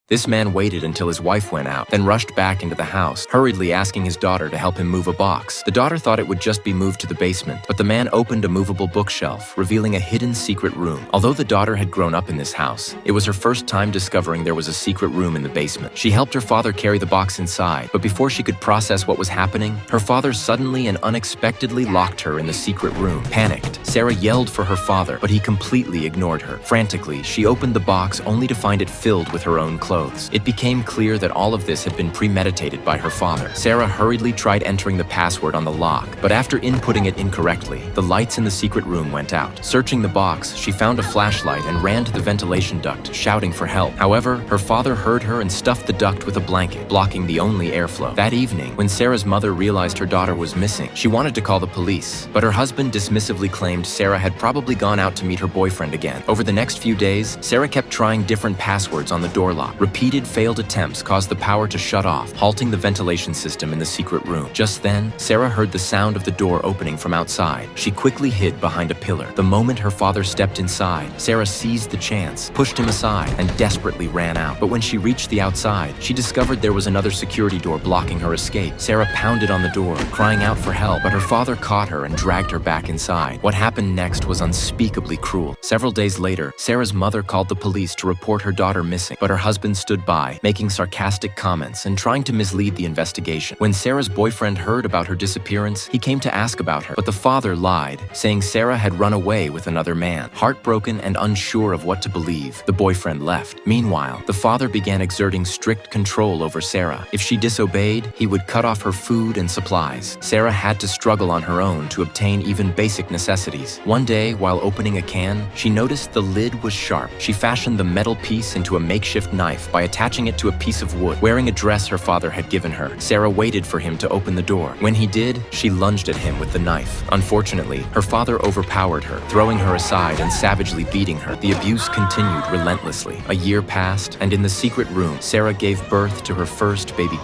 This man waited until his wife went out, then rushed back into the house, hurriedly asking his daughter to help him move a box. The daughter thought it would just be moved to the basement, but the man opened a movable bookshelf, revealing a hidden secret room. Although the daughter had grown up in this house, it was her first time discovering there was a secret room in the basement. She helped her father carry the box inside, but before she could process what was happening, her father suddenly and unexpectedly locked her in the secret room. Panicked, Sarah yelled for her father, but he completely ignored her. Frantically, she opened the box only to find it filled with her own clothes. It became clear that all of this had been premeditated by her father. Sarah hurriedly tried entering the password on the lock, but after inputting it incorrectly, the lights in the secret room went out. Searching the box, she found a flashlight and ran to the ventilation duct, shouting for help. However, her father heard her and stuffed the duct with a blanket, blocking the only airflow. That evening, when Sarah's mother realized her daughter was missing, she wanted to call the police, but her husband dismissively claimed Sarah had probably gone out to meet her boyfriend again. Over the next few days, Sarah kept trying different passwords on the door lock. Repeated failed attempts caused the power to shut off, halting the ventilation system in the secret room. Just then, Sarah heard the sound of the door opening from outside. She quickly hid behind a pillar. The moment her father stepped inside, Sarah seized the chance, pushed him aside, and desperately ran out. But when she reached the outside, she discovered there was another security door blocking her escape. Sarah pounded on the door, crying out for help, but her father caught her and dragged her back inside. What happened next was unspeakably cruel. Several days later, Sarah's mother called the police to report her daughter missing, but her husband stood by, making sarcastic comments and trying to mislead the investigation. When Sarah's boyfriend heard about her disappearance, he came to ask about her, but the father lied, saying Sarah had run away with another man. Heartbroken and unsure of what to believe, the boyfriend left. Meanwhile, the father began exerting strict control over Sarah. If she disobeyed, he would cut off her food and supplies. Sarah had to struggle on her own to obtain even basic necessities. One day, while opening a can, she noticed the lid was sharp. She fashioned the metal piece into a makeshift knife by attaching it to a piece of wood. Wearing a dress her father had given her, Sarah waited for him to open the door. When he did, she lunged at him with the knife. Unfortunately, her father overpowered her, throwing her aside and savagely beating her. The abuse continued relentlessly. A year passed, and in the secret room, Sarah gave birth to her first baby